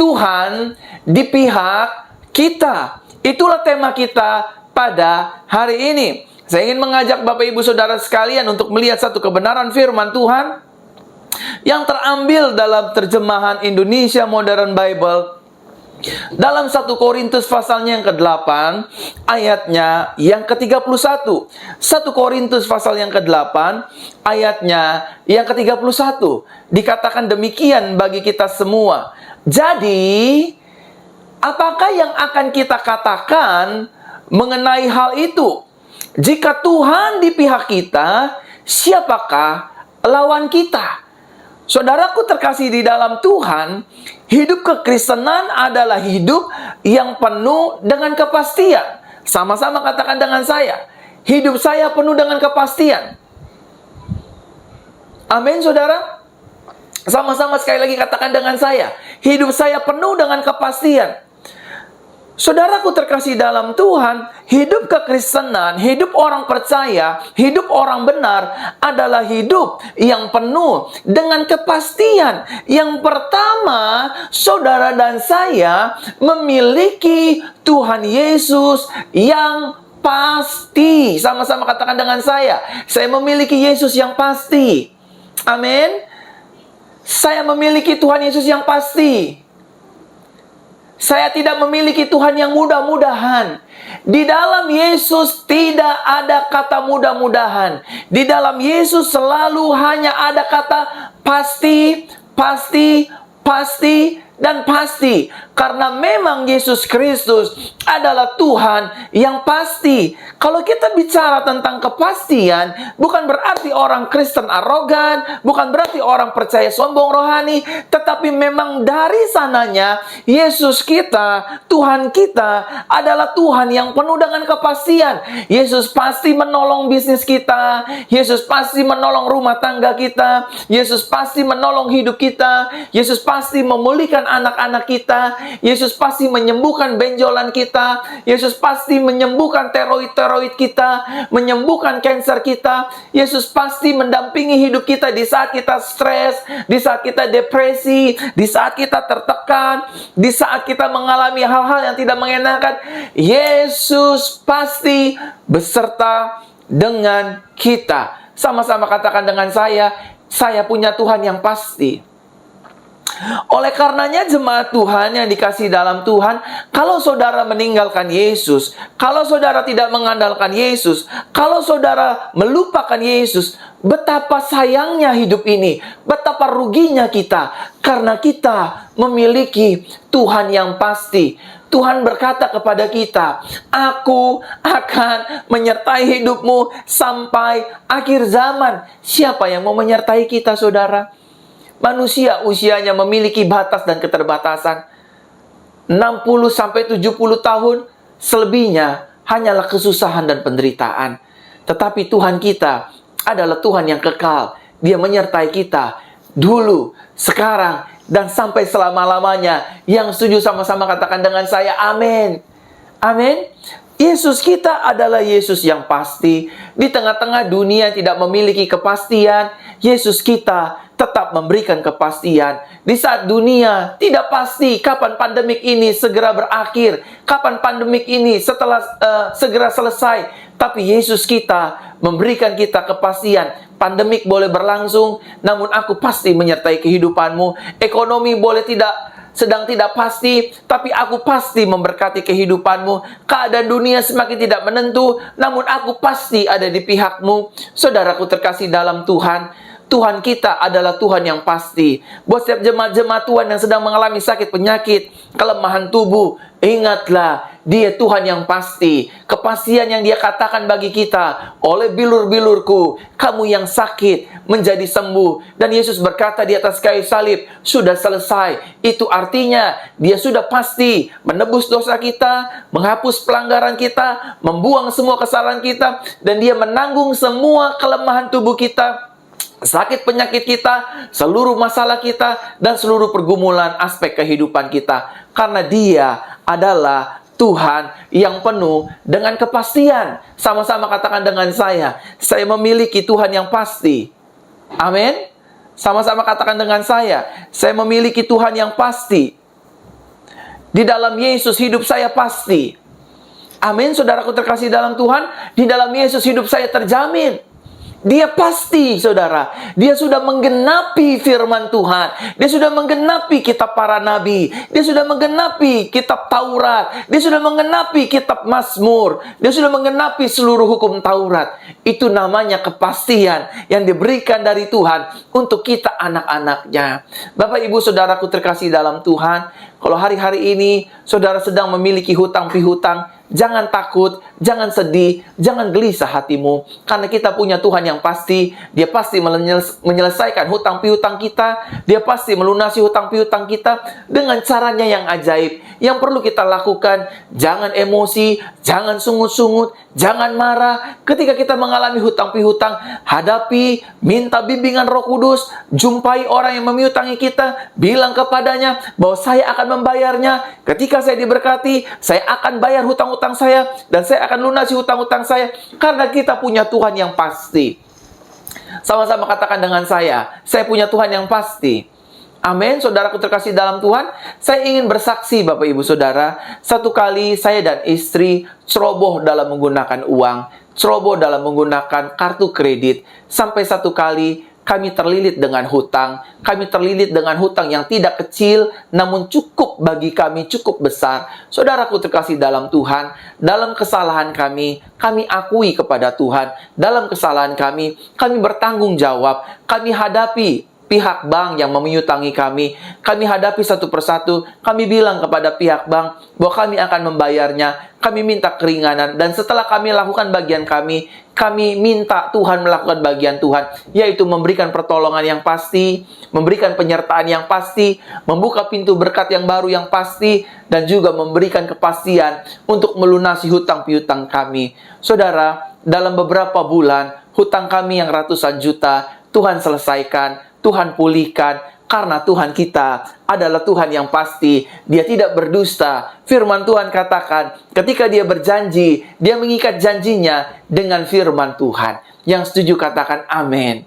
Tuhan di pihak kita. Itulah tema kita pada hari ini. Saya ingin mengajak Bapak Ibu Saudara sekalian untuk melihat satu kebenaran firman Tuhan yang terambil dalam terjemahan Indonesia Modern Bible dalam 1 Korintus pasalnya yang ke-8 ayatnya yang ke-31. 1 Korintus pasal yang ke-8 ayatnya yang ke-31 dikatakan demikian bagi kita semua. Jadi, apakah yang akan kita katakan mengenai hal itu? Jika Tuhan di pihak kita, siapakah lawan kita? Saudaraku terkasih di dalam Tuhan, hidup kekristenan adalah hidup yang penuh dengan kepastian. Sama-sama katakan dengan saya, hidup saya penuh dengan kepastian. Amin, saudara. Sama-sama sekali lagi katakan dengan saya, hidup saya penuh dengan kepastian. Saudaraku terkasih dalam Tuhan, hidup kekristenan, hidup orang percaya, hidup orang benar adalah hidup yang penuh dengan kepastian. Yang pertama, saudara dan saya memiliki Tuhan Yesus yang pasti. Sama-sama katakan dengan saya memiliki Yesus yang pasti. Amin. Saya memiliki Tuhan Yesus yang pasti. Saya tidak memiliki Tuhan yang mudah-mudahan. Di dalam Yesus tidak ada kata mudah-mudahan. Di dalam Yesus selalu hanya ada kata pasti, pasti, pasti, dan pasti. Karena memang Yesus Kristus adalah Tuhan yang pasti. Kalau kita bicara tentang kepastian, bukan berarti orang Kristen arogan, bukan berarti orang percaya sombong rohani, tetapi memang dari sananya Yesus kita, Tuhan kita adalah Tuhan yang penuh dengan kepastian. Yesus pasti menolong bisnis kita, Yesus pasti menolong rumah tangga kita, Yesus pasti menolong hidup kita, Yesus pasti memulihkan anak-anak kita, Yesus pasti menyembuhkan benjolan kita, Yesus pasti menyembuhkan teroid-teroid kita, menyembuhkan kanker kita, Yesus pasti mendampingi hidup kita di saat kita stres, di saat kita depresi, di saat kita tertekan, di saat kita mengalami hal-hal yang tidak mengenakan. Yesus pasti beserta dengan kita. Sama-sama katakan dengan saya punya Tuhan yang pasti. Oleh karenanya jemaat Tuhan yang dikasihi dalam Tuhan, kalau saudara meninggalkan Yesus, kalau saudara tidak mengandalkan Yesus, kalau saudara melupakan Yesus, betapa sayangnya hidup ini, betapa ruginya kita, karena kita memiliki Tuhan yang pasti. Tuhan berkata kepada kita, aku akan menyertai hidupmu sampai akhir zaman. Siapa yang mau menyertai kita, saudara? Manusia usianya memiliki batas dan keterbatasan. 60-70 tahun, selebihnya hanyalah kesusahan dan penderitaan. Tetapi Tuhan kita adalah Tuhan yang kekal. Dia menyertai kita dulu, sekarang, dan sampai selama-lamanya. Yang setuju sama-sama katakan dengan saya, amin. Amin. Yesus kita adalah Yesus yang pasti. Di tengah-tengah dunia tidak memiliki kepastian, Yesus kita tetap memberikan kepastian. Di saat dunia tidak pasti kapan pandemik ini segera berakhir, kapan pandemik ini segera selesai, tapi Yesus kita memberikan kita kepastian. Pandemik boleh berlangsung, namun aku pasti menyertai kehidupanmu. Ekonomi boleh sedang tidak pasti, tapi aku pasti memberkati kehidupanmu. Keadaan dunia semakin tidak menentu, namun aku pasti ada di pihakmu. Saudaraku terkasih dalam Tuhan, Tuhan kita adalah Tuhan yang pasti. Buat setiap jemaat-jemaat Tuhan yang sedang mengalami sakit penyakit, kelemahan tubuh, ingatlah, Dia Tuhan yang pasti. Kepastian yang Dia katakan bagi kita, oleh bilur-bilurku, kamu yang sakit menjadi sembuh. Dan Yesus berkata di atas kayu salib, sudah selesai. Itu artinya Dia sudah pasti menebus dosa kita, menghapus pelanggaran kita, membuang semua kesalahan kita, dan Dia menanggung semua kelemahan tubuh kita, sakit penyakit kita, seluruh masalah kita, dan seluruh pergumulan aspek kehidupan kita. Karena Dia adalah Tuhan yang penuh dengan kepastian. Sama-sama katakan dengan saya memiliki Tuhan yang pasti. Amin. Sama-sama katakan dengan saya memiliki Tuhan yang pasti. Di dalam Yesus hidup saya pasti. Amin, saudaraku terkasih dalam Tuhan. Di dalam Yesus hidup saya terjamin. Dia pasti, saudara. Dia sudah menggenapi firman Tuhan. Dia sudah menggenapi kitab para nabi. Dia sudah menggenapi kitab Taurat. Dia sudah menggenapi kitab Mazmur. Dia sudah menggenapi seluruh hukum Taurat. Itu namanya kepastian yang diberikan dari Tuhan untuk kita anak-anaknya. Bapak, Ibu, saudaraku terkasih dalam Tuhan. Kalau hari-hari ini saudara sedang memiliki hutang pihutang, jangan takut, jangan sedih, jangan gelisah hatimu. Karena kita punya Tuhan yang pasti. Dia pasti menyelesaikan hutang pihutang kita. Dia pasti melunasi hutang pihutang kita dengan caranya yang ajaib. Yang perlu kita lakukan, jangan emosi, jangan sungut-sungut, jangan marah. Ketika kita mengalami hutang pihutang, hadapi, minta bimbingan Roh Kudus, jumpai orang yang menghutangi kita, bilang kepadanya bahwa saya akan membayarnya. Ketika saya diberkati, saya akan bayar hutang-hutang saya, dan saya akan lunasi hutang-hutang saya, karena kita punya Tuhan yang pasti. Sama-sama katakan dengan saya punya Tuhan yang pasti. Amin, saudaraku terkasih dalam Tuhan. Saya ingin bersaksi, Bapak Ibu Saudara. Satu kali saya dan istri ceroboh dalam menggunakan uang, ceroboh dalam menggunakan kartu kredit. Sampai satu kali kami terlilit dengan hutang. Kami terlilit dengan hutang yang tidak kecil, namun cukup bagi kami, cukup besar. Saudaraku terkasih dalam Tuhan, dalam kesalahan kami akui kepada Tuhan. Dalam kesalahan kami bertanggung jawab. Kami hadapi pihak bank yang menyutangi kami. Kami hadapi satu persatu. Kami bilang kepada pihak bank bahwa kami akan membayarnya. Kami minta keringanan. Dan setelah kami lakukan bagian kami minta Tuhan melakukan bagian Tuhan, yaitu memberikan pertolongan yang pasti, memberikan penyertaan yang pasti, membuka pintu berkat yang baru yang pasti, dan juga memberikan kepastian untuk melunasi hutang piutang kami. Saudara, dalam beberapa bulan, hutang kami yang ratusan juta, Tuhan selesaikan, Tuhan pulihkan, karena Tuhan kita adalah Tuhan yang pasti. Dia tidak berdusta. Firman Tuhan katakan, ketika Dia berjanji, Dia mengikat janjinya dengan firman Tuhan. Yang setuju katakan amin.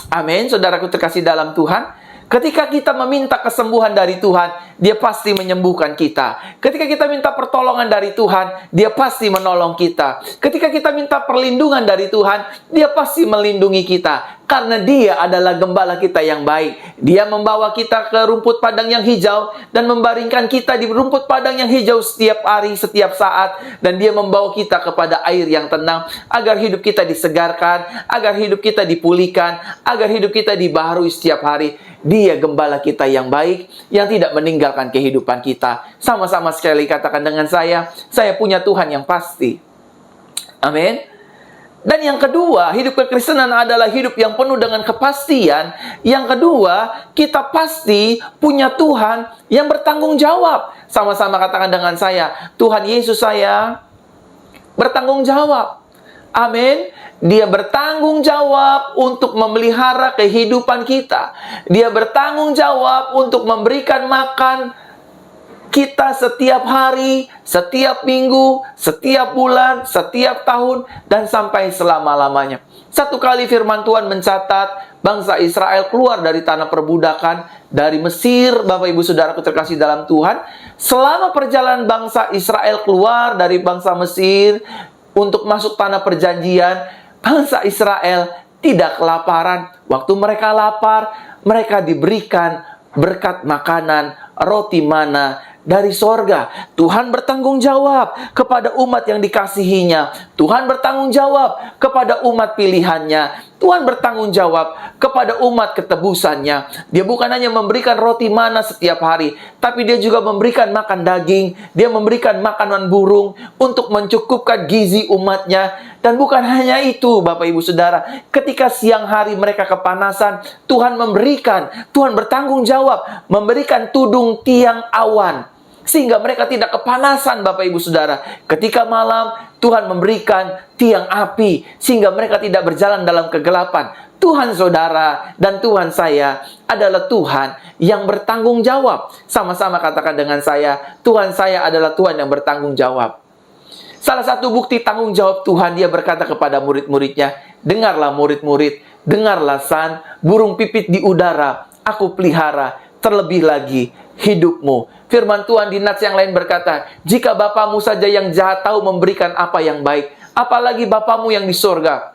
Amin, saudaraku terkasih dalam Tuhan. Ketika kita meminta kesembuhan dari Tuhan, Dia pasti menyembuhkan kita. Ketika kita minta pertolongan dari Tuhan, Dia pasti menolong kita. Ketika kita minta perlindungan dari Tuhan, Dia pasti melindungi kita. Karena Dia adalah gembala kita yang baik. Dia membawa kita ke rumput padang yang hijau dan membaringkan kita di rumput padang yang hijau setiap hari, setiap saat. Dan Dia membawa kita kepada air yang tenang agar hidup kita disegarkan, agar hidup kita dipulihkan, agar hidup kita dibaharui setiap hari. Dia gembala kita yang baik, yang tidak meninggalkan kehidupan kita. Sama-sama sekali katakan dengan saya punya Tuhan yang pasti. Amin. Dan yang kedua, hidup kekristenan adalah hidup yang penuh dengan kepastian. Yang kedua, kita pasti punya Tuhan yang bertanggung jawab. Sama-sama katakan dengan saya, Tuhan Yesus saya bertanggung jawab. Amin. Dia bertanggung jawab untuk memelihara kehidupan kita. Dia bertanggung jawab untuk memberikan makan kita setiap hari, setiap minggu, setiap bulan, setiap tahun, dan sampai selama-lamanya. Satu kali firman Tuhan mencatat, bangsa Israel keluar dari tanah perbudakan, dari Mesir, Bapak Ibu Saudaraku terkasih dalam Tuhan. Selama perjalanan bangsa Israel keluar dari bangsa Mesir, untuk masuk tanah perjanjian, bangsa Israel tidak kelaparan. Waktu mereka lapar, mereka diberikan berkat makanan, roti mana dari sorga. Tuhan bertanggung jawab kepada umat yang dikasihinya. Tuhan bertanggung jawab kepada umat pilihannya. Tuhan bertanggung jawab kepada umat ketebusannya. Dia bukan hanya memberikan roti mana setiap hari, tapi Dia juga memberikan makan daging. Dia memberikan makanan burung untuk mencukupkan gizi umatnya. Dan bukan hanya itu, Bapak Ibu Saudara, ketika siang hari mereka kepanasan, Tuhan bertanggung jawab, memberikan tudung tiang awan, sehingga mereka tidak kepanasan, Bapak Ibu Saudara. Ketika malam, Tuhan memberikan tiang api, sehingga mereka tidak berjalan dalam kegelapan. Tuhan saudara dan Tuhan saya adalah Tuhan yang bertanggung jawab. Sama-sama katakan dengan saya, Tuhan saya adalah Tuhan yang bertanggung jawab. Salah satu bukti tanggung jawab Tuhan, Dia berkata kepada murid-muridnya, dengarlah murid-murid, dengarlah san, burung pipit di udara, Aku pelihara, terlebih lagi hidupmu. Firman Tuhan di nats yang lain berkata, jika bapamu saja yang jahat tahu memberikan apa yang baik, apalagi bapamu yang di sorga,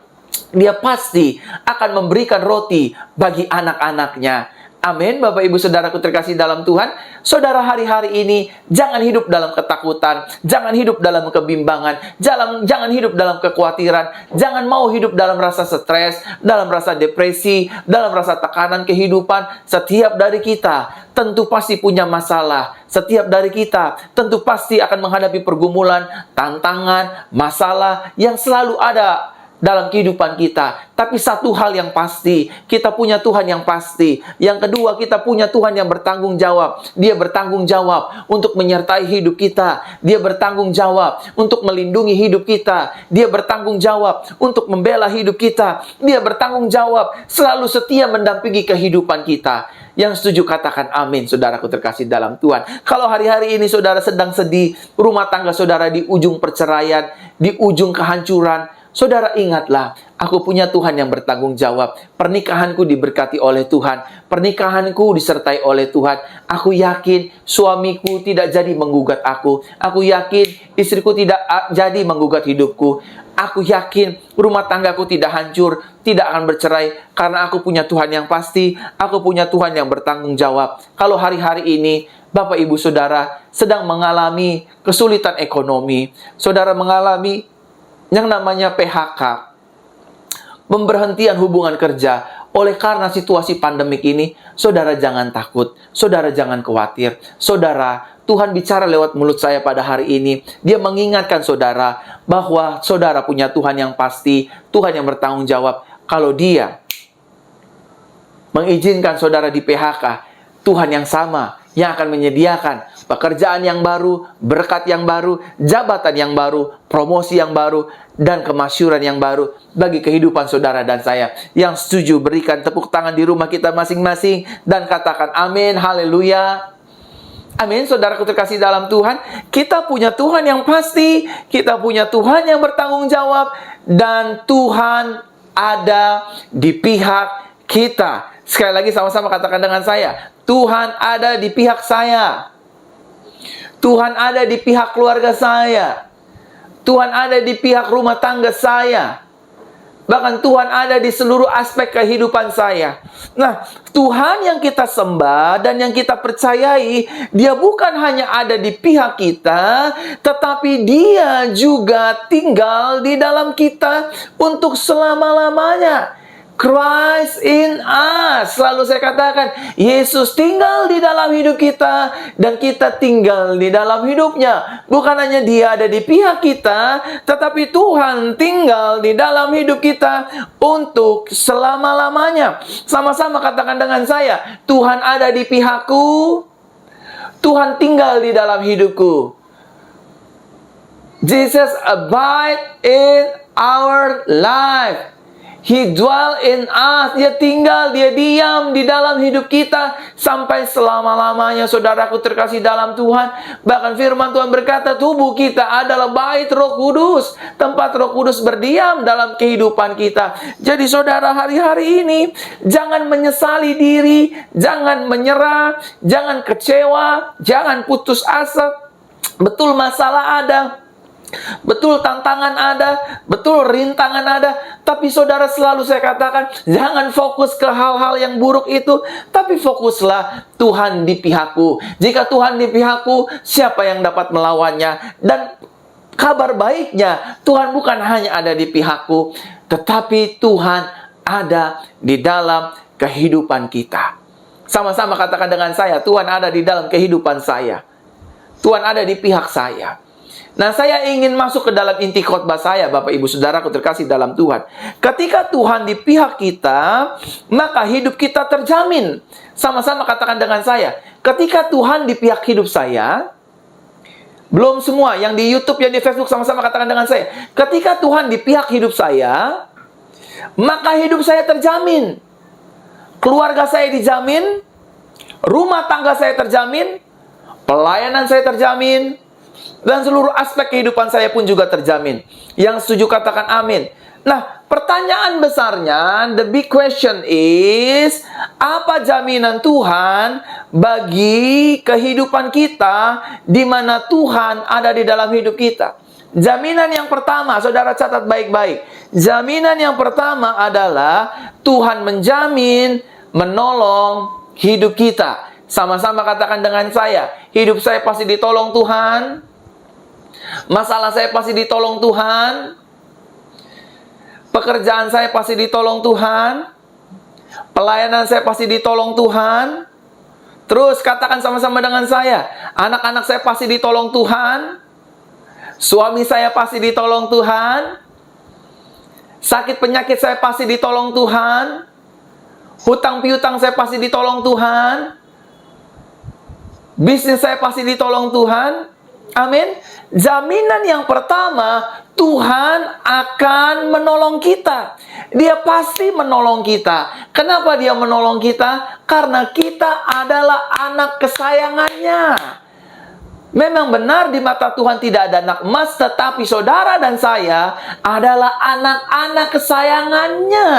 dia pasti akan memberikan roti bagi anak-anaknya. Amin, Bapak Ibu Saudaraku terkasih dalam Tuhan. Saudara, hari-hari ini jangan hidup dalam ketakutan, jangan hidup dalam kebimbangan, jangan hidup dalam kekhawatiran, jangan mau hidup dalam rasa stres, dalam rasa depresi, dalam rasa tekanan kehidupan. Setiap dari kita tentu pasti punya masalah. Setiap dari kita tentu pasti akan menghadapi pergumulan, tantangan, masalah yang selalu ada dalam kehidupan kita. Tapi satu hal yang pasti, kita punya Tuhan yang pasti. Yang kedua, kita punya Tuhan yang bertanggung jawab. Dia bertanggung jawab untuk menyertai hidup kita. Dia bertanggung jawab untuk melindungi hidup kita. Dia bertanggung jawab untuk membela hidup kita. Dia bertanggung jawab selalu setia mendampingi kehidupan kita. Yang setuju katakan amin, saudaraku terkasih dalam Tuhan. Kalau hari-hari ini saudara sedang sedih, rumah tangga saudara di ujung perceraian, di ujung kehancuran, saudara ingatlah, aku punya Tuhan yang bertanggung jawab. Pernikahanku diberkati oleh Tuhan. Pernikahanku disertai oleh Tuhan. Aku yakin suamiku tidak jadi menggugat aku. Aku yakin istriku tidak jadi menggugat hidupku. Aku yakin rumah tanggaku tidak hancur, tidak akan bercerai, karena aku punya Tuhan yang pasti. Aku punya Tuhan yang bertanggung jawab. Kalau hari-hari ini Bapak Ibu Saudara sedang mengalami kesulitan ekonomi, saudara mengalami yang namanya PHK, pemberhentian hubungan kerja oleh karena situasi pandemik ini, saudara jangan takut, saudara jangan khawatir. Saudara, Tuhan bicara lewat mulut saya pada hari ini. Dia mengingatkan saudara bahwa saudara punya Tuhan yang pasti, Tuhan yang bertanggung jawab. Kalau Dia mengizinkan saudara di PHK, Tuhan yang sama yang akan menyediakan pekerjaan yang baru, berkat yang baru, jabatan yang baru, promosi yang baru, dan kemasyuran yang baru bagi kehidupan saudara dan saya. Yang setuju, berikan tepuk tangan di rumah kita masing-masing dan katakan amin, haleluya. Amin, saudaraku terkasih dalam Tuhan. Kita punya Tuhan yang pasti, kita punya Tuhan yang bertanggung jawab, dan Tuhan ada di pihak kita. Sekali lagi sama-sama katakan dengan saya, Tuhan ada di pihak saya. Tuhan ada di pihak keluarga saya. Tuhan ada di pihak rumah tangga saya. Bahkan Tuhan ada di seluruh aspek kehidupan saya. Nah, Tuhan yang kita sembah dan yang kita percayai, Dia bukan hanya ada di pihak kita, tetapi Dia juga tinggal di dalam kita untuk selama-lamanya. Christ in us. Selalu saya katakan, Yesus tinggal di dalam hidup kita dan kita tinggal di dalam hidupnya. Bukan hanya Dia ada di pihak kita, tetapi Tuhan tinggal di dalam hidup kita untuk selama-lamanya. Sama-sama katakan dengan saya, Tuhan ada di pihakku, Tuhan tinggal di dalam hidupku. Jesus abide in our life. He dwell in us. Dia tinggal, Dia diam di dalam hidup kita sampai selama-lamanya. Saudaraku terkasih dalam Tuhan, bahkan firman Tuhan berkata, tubuh kita adalah bait Roh Kudus, tempat Roh Kudus berdiam dalam kehidupan kita. Jadi saudara, hari-hari ini jangan menyesali diri, jangan menyerah, jangan kecewa, jangan putus asa. Betul, masalah ada, betul tantangan ada, betul rintangan ada, tapi saudara, selalu saya katakan, jangan fokus ke hal-hal yang buruk itu, tapi fokuslah, Tuhan di pihakku. Jika Tuhan di pihakku, siapa yang dapat melawannya? Dan kabar baiknya, Tuhan bukan hanya ada di pihakku, tetapi Tuhan ada di dalam kehidupan kita. Sama-sama katakan dengan saya, Tuhan ada di dalam kehidupan saya. Tuhan ada di pihak saya. Nah, saya ingin masuk ke dalam inti khotbah saya, Bapak Ibu Saudaraku terkasih dalam Tuhan. Ketika Tuhan di pihak kita, maka hidup kita terjamin. Sama-sama katakan dengan saya, ketika Tuhan di pihak hidup saya, belum semua, yang di YouTube, yang di Facebook, sama-sama katakan dengan saya, ketika Tuhan di pihak hidup saya, maka hidup saya terjamin. Keluarga saya dijamin, rumah tangga saya terjamin, pelayanan saya terjamin, dan seluruh aspek kehidupan saya pun juga terjamin. Yang setuju katakan amin. Nah, pertanyaan besarnya, the big question is, apa jaminan Tuhan bagi kehidupan kita di mana Tuhan ada di dalam hidup kita? Jaminan yang pertama, saudara catat baik-baik. Jaminan yang pertama adalah Tuhan menjamin, menolong hidup kita. Sama-sama katakan dengan saya, hidup saya pasti ditolong Tuhan. Masalah saya pasti ditolong Tuhan. Pekerjaan saya pasti ditolong Tuhan. Pelayanan saya pasti ditolong Tuhan. Terus katakan sama-sama dengan saya, anak-anak saya pasti ditolong Tuhan. Suami saya pasti ditolong Tuhan. Sakit penyakit saya pasti ditolong Tuhan. Hutang piutang saya pasti ditolong Tuhan. Bisnis saya pasti ditolong Tuhan. Amin. Jaminan yang pertama, Tuhan akan menolong kita. Dia pasti menolong kita. Kenapa dia menolong kita? Karena kita adalah anak kesayangannya. Memang benar di mata Tuhan tidak ada anak emas, tetapi saudara dan saya adalah anak-anak kesayangannya.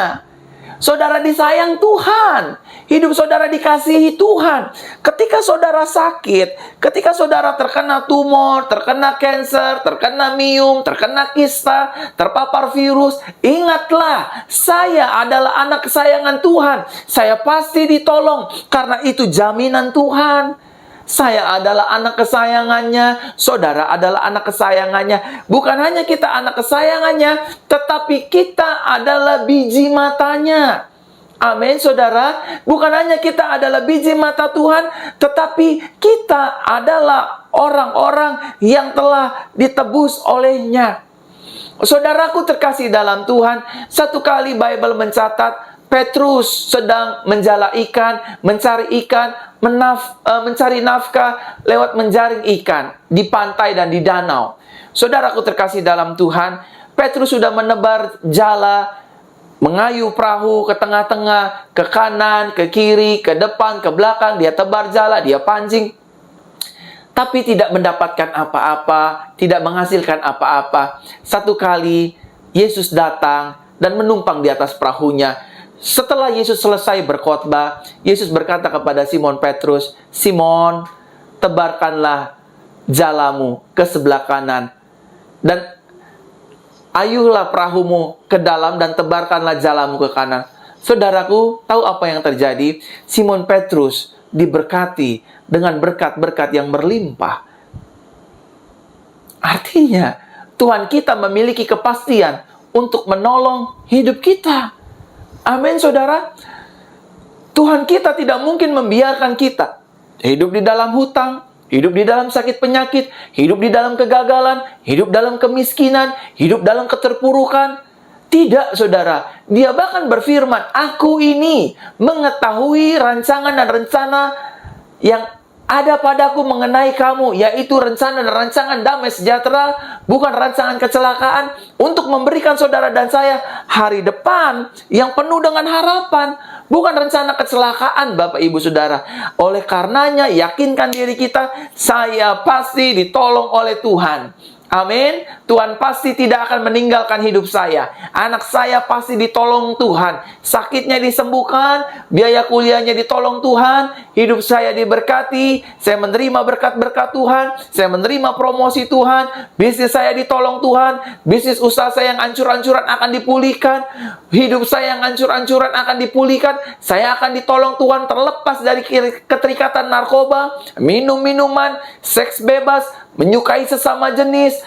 Saudara disayang Tuhan. Hidup saudara dikasihi Tuhan. Ketika saudara sakit, ketika saudara terkena tumor, terkena kanker, terkena miom, terkena kista, terpapar virus, ingatlah, saya adalah anak kesayangan Tuhan. Saya pasti ditolong karena itu jaminan Tuhan. Saya adalah anak kesayangannya, saudara adalah anak kesayangannya. Bukan hanya kita anak kesayangannya, tetapi kita adalah biji matanya. Amin, saudara. Bukan hanya kita adalah biji mata Tuhan, tetapi kita adalah orang-orang yang telah ditebus olehnya. Saudaraku terkasih dalam Tuhan, satu kali Bible mencatat, Petrus sedang menjala ikan, mencari nafkah lewat menjaring ikan di pantai dan di danau. Saudaraku terkasih dalam Tuhan, Petrus sudah menebar jala, mengayuh perahu ke tengah-tengah, ke kanan, ke kiri, ke depan, ke belakang. Dia tebar jala, dia pancing. Tapi tidak mendapatkan apa-apa, tidak menghasilkan apa-apa. Satu kali Yesus datang dan menumpang di atas perahunya. Setelah Yesus selesai berkhotbah, Yesus berkata kepada Simon Petrus, "Simon, tebarkanlah jalamu ke sebelah kanan dan ayuhlah perahumu ke dalam dan tebarkanlah jalamu ke kanan." Saudaraku, tahu apa yang terjadi? Simon Petrus diberkati dengan berkat-berkat yang berlimpah. Artinya, Tuhan kita memiliki kepastian untuk menolong hidup kita. Amin, saudara. Tuhan kita tidak mungkin membiarkan kita hidup di dalam hutang, hidup di dalam sakit penyakit, hidup di dalam kegagalan, hidup dalam kemiskinan, hidup dalam keterpurukan. Tidak, saudara. Dia bahkan berfirman, "Aku ini mengetahui rancangan dan rencana yang ada padaku mengenai kamu, yaitu rencana dan rancangan damai sejahtera, bukan rancangan kecelakaan, untuk memberikan saudara dan saya hari depan yang penuh dengan harapan." Bukan rencana kecelakaan, Bapak Ibu Saudara. Oleh karenanya, yakinkan diri kita, saya pasti ditolong oleh Tuhan. Amin. Tuhan pasti tidak akan meninggalkan hidup saya. Anak saya pasti ditolong Tuhan. Sakitnya disembuhkan, biaya kuliahnya ditolong Tuhan, hidup saya diberkati, saya menerima berkat-berkat Tuhan, saya menerima promosi Tuhan, bisnis saya ditolong Tuhan, bisnis usaha saya yang ancur-ancuran akan dipulihkan, hidup saya yang ancur-ancuran akan dipulihkan, saya akan ditolong Tuhan, terlepas dari keterikatan narkoba, minum-minuman, seks bebas, menyukai sesama jenis,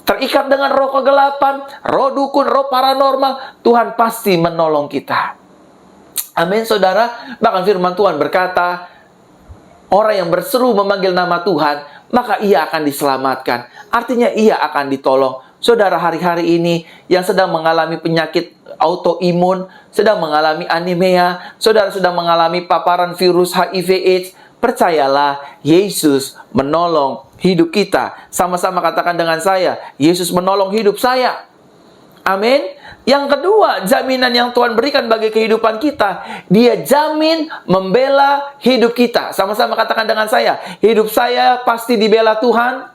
terikat dengan roh kegelapan, roh dukun, roh paranormal. Tuhan pasti menolong kita. Amin, saudara. Bahkan firman Tuhan berkata, orang yang berseru memanggil nama Tuhan, maka ia akan diselamatkan. Artinya ia akan ditolong. Saudara, hari-hari ini yang sedang mengalami penyakit autoimun, sedang mengalami anemia, saudara sedang mengalami paparan virus HIV/AIDS, percayalah, Yesus menolong hidup kita. Sama-sama katakan dengan saya, Yesus menolong hidup saya. Amin. Yang kedua, jaminan yang Tuhan berikan bagi kehidupan kita, Dia jamin membela hidup kita. Sama-sama katakan dengan saya, hidup saya pasti dibela Tuhan.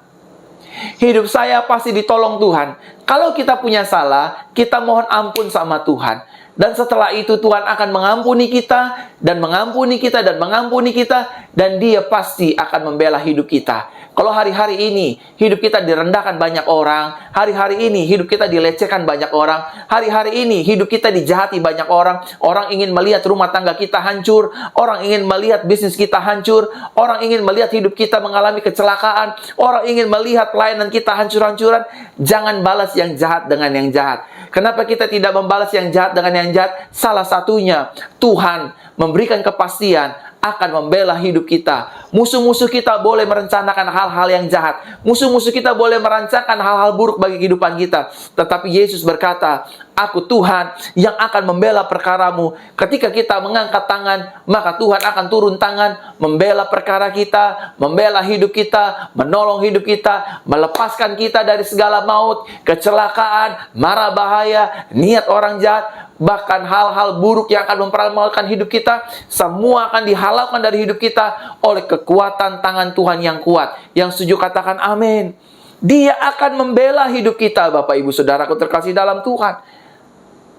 Hidup saya pasti ditolong Tuhan. Kalau kita punya salah, kita mohon ampun sama Tuhan. Dan setelah itu Tuhan akan mengampuni kita, dan mengampuni kita, dan mengampuni kita, dan Dia pasti akan membela hidup kita. Kalau hari-hari ini hidup kita direndahkan banyak orang, hari-hari ini hidup kita dilecehkan banyak orang, hari-hari ini hidup kita dijahati banyak orang, orang ingin melihat rumah tangga kita hancur, orang ingin melihat bisnis kita hancur, orang ingin melihat hidup kita mengalami kecelakaan, orang ingin melihat pelayanan kita hancur-hancuran, jangan balas yang jahat dengan yang jahat. Kenapa kita tidak membalas yang jahat dengan yang jahat? Salah satunya, Tuhan memberikan kepastian akan membela hidup kita. Musuh-musuh kita boleh merencanakan hal-hal yang jahat. Musuh-musuh kita boleh merancangkan hal-hal buruk bagi kehidupan kita. Tetapi Yesus berkata, Aku Tuhan yang akan membela perkaramu. Ketika kita mengangkat tangan, maka Tuhan akan turun tangan, membela perkara kita, membela hidup kita, menolong hidup kita, melepaskan kita dari segala maut, kecelakaan, mara bahaya, niat orang jahat, bahkan hal-hal buruk yang akan mempermalukan hidup kita, semua akan dihalalkan dari hidup kita oleh kekuatan tangan Tuhan yang kuat. Yang setuju katakan amin. Dia akan membela hidup kita, Bapak Ibu Saudaraku terkasih dalam Tuhan.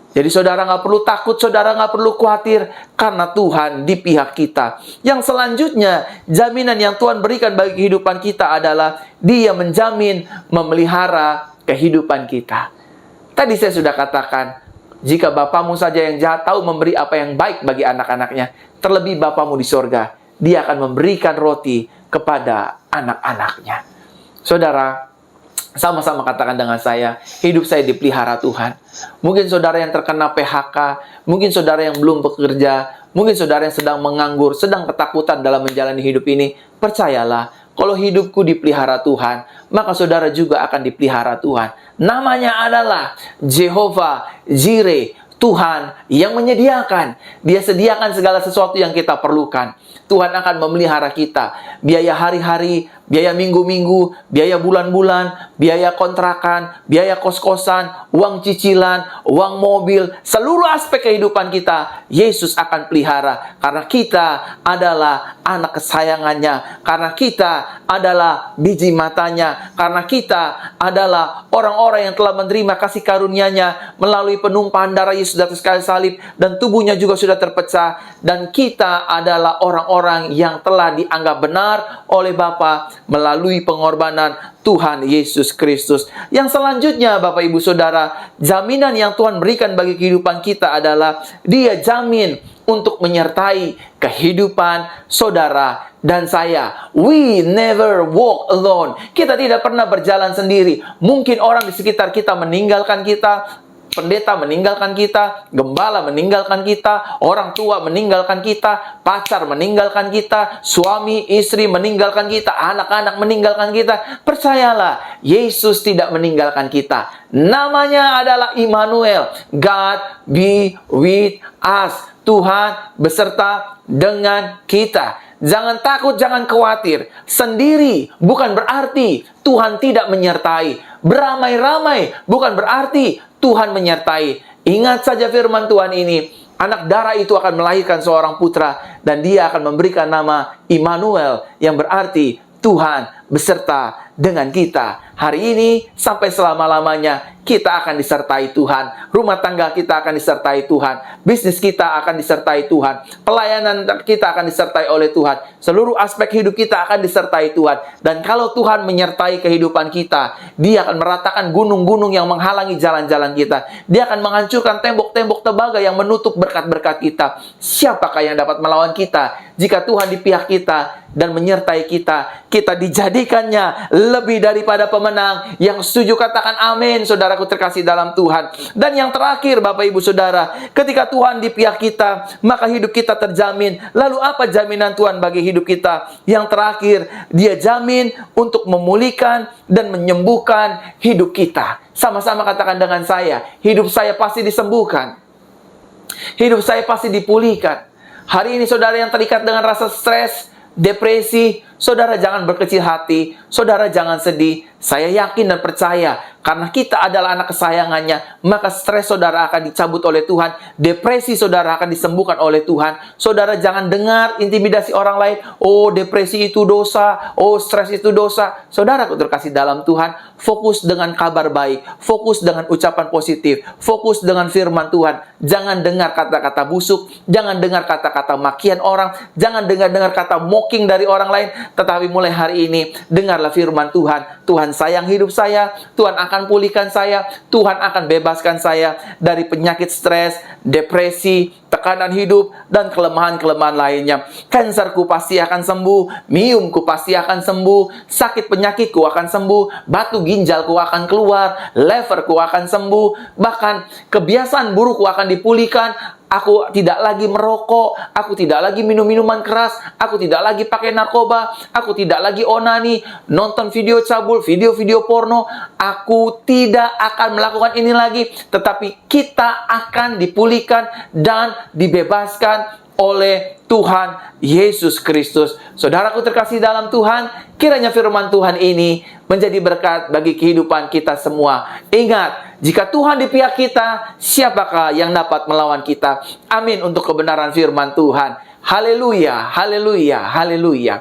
Jadi saudara nggak perlu takut, saudara nggak perlu khawatir, karena Tuhan di pihak kita. Yang selanjutnya, jaminan yang Tuhan berikan bagi kehidupan kita adalah Dia menjamin, memelihara kehidupan kita. Tadi saya sudah katakan, jika Bapamu saja yang jahat tahu memberi apa yang baik bagi anak-anaknya, terlebih Bapamu di sorga, Dia akan memberikan roti kepada anak-anaknya. Saudara, sama-sama katakan dengan saya, hidup saya dipelihara Tuhan. Mungkin saudara yang terkena PHK, mungkin saudara yang belum bekerja, mungkin saudara yang sedang menganggur, sedang ketakutan dalam menjalani hidup ini. Percayalah, kalau hidupku dipelihara Tuhan, maka saudara juga akan dipelihara Tuhan. Namanya adalah Jehovah Jireh, Tuhan yang menyediakan. Dia sediakan segala sesuatu yang kita perlukan. Tuhan akan memelihara kita. Biaya hari-hari, biaya minggu-minggu, biaya bulan-bulan, biaya kontrakan, biaya kos-kosan, uang cicilan, uang mobil, seluruh aspek kehidupan kita, Yesus akan pelihara. Karena kita adalah anak kesayangannya. Karena kita adalah biji matanya. Karena kita adalah orang-orang yang telah menerima kasih karunia-Nya melalui penumpahan darah Yesus di atas kayu salib, dan tubuhnya juga sudah terpecah. Dan kita adalah orang-orang yang telah dianggap benar oleh Bapa melalui pengorbanan Tuhan Yesus Kristus. Yang selanjutnya, Bapak Ibu Saudara, jaminan yang Tuhan berikan bagi kehidupan kita adalah Dia jamin untuk menyertai kehidupan saudara dan saya. We never walk alone. Kita tidak pernah berjalan sendiri. Mungkin orang di sekitar kita meninggalkan kita, pendeta meninggalkan kita, gembala meninggalkan kita, orang tua meninggalkan kita, pacar meninggalkan kita, suami, istri meninggalkan kita, anak-anak meninggalkan kita. Percayalah, Yesus tidak meninggalkan kita. Namanya adalah Immanuel, God be with us. Tuhan beserta dengan kita. Jangan takut, jangan khawatir. Sendiri bukan berarti Tuhan tidak menyertai. Beramai-ramai bukan berarti Tuhan menyertai. Ingat saja firman Tuhan ini. Anak darah itu akan melahirkan seorang putra, dan dia akan memberikan nama Immanuel, yang berarti Tuhan beserta dengan kita. Hari ini sampai selama-lamanya kita akan disertai Tuhan. Rumah tangga kita akan disertai Tuhan. Bisnis kita akan disertai Tuhan. Pelayanan kita akan disertai oleh Tuhan. Seluruh aspek hidup kita akan disertai Tuhan. Dan kalau Tuhan menyertai kehidupan kita, Dia akan meratakan gunung-gunung yang menghalangi jalan-jalan kita. Dia akan menghancurkan tembok-tembok tebaga yang menutup berkat-berkat kita. Siapakah yang dapat melawan kita? Jika Tuhan di pihak kita dan menyertai kita, kita dijadikannya lebih daripada pemenang. Yang setuju katakan amin, saudaraku terkasih dalam Tuhan. Dan yang terakhir, Bapak Ibu Saudara, ketika Tuhan di pihak kita, maka hidup kita terjamin. Lalu apa jaminan Tuhan bagi hidup kita? Yang terakhir, Dia jamin untuk memulihkan dan menyembuhkan hidup kita. Sama-sama katakan dengan saya, hidup saya pasti disembuhkan. Hidup saya pasti dipulihkan. Hari ini saudara yang terikat dengan rasa stres, depresi, saudara jangan berkecil hati, saudara jangan sedih. Saya yakin dan percaya, karena kita adalah anak kesayangannya, maka stres saudara akan dicabut oleh Tuhan, depresi saudara akan disembuhkan oleh Tuhan. Saudara jangan dengar intimidasi orang lain, oh depresi itu dosa, oh stres itu dosa. Saudaraku terkasih dalam Tuhan, fokus dengan kabar baik, fokus dengan ucapan positif, fokus dengan firman Tuhan. Jangan dengar kata-kata busuk, jangan dengar kata-kata makian orang, jangan dengar kata mocking dari orang lain, tetapi mulai hari ini dengarlah firman Tuhan. Tuhan sayang hidup saya, Tuhan akan pulihkan saya, Tuhan akan bebaskan saya dari penyakit stres, depresi, tekanan hidup, dan kelemahan-kelemahan lainnya. Kanserku pasti akan sembuh, miumku pasti akan sembuh, sakit penyakitku akan sembuh, batu ginjalku akan keluar, leverku akan sembuh, bahkan kebiasaan burukku akan dipulihkan. Aku tidak lagi merokok, aku tidak lagi minum minuman keras, aku tidak lagi pakai narkoba, aku tidak lagi onani, nonton video cabul, video-video porno. Aku tidak akan melakukan ini lagi, tetapi kita akan dipulihkan dan dibebaskan oleh Tuhan Yesus Kristus. Saudaraku terkasih dalam Tuhan, kiranya firman Tuhan ini menjadi berkat bagi kehidupan kita semua. Ingat, jika Tuhan di pihak kita, siapakah yang dapat melawan kita? Amin untuk kebenaran firman Tuhan. Haleluya, haleluya, haleluya.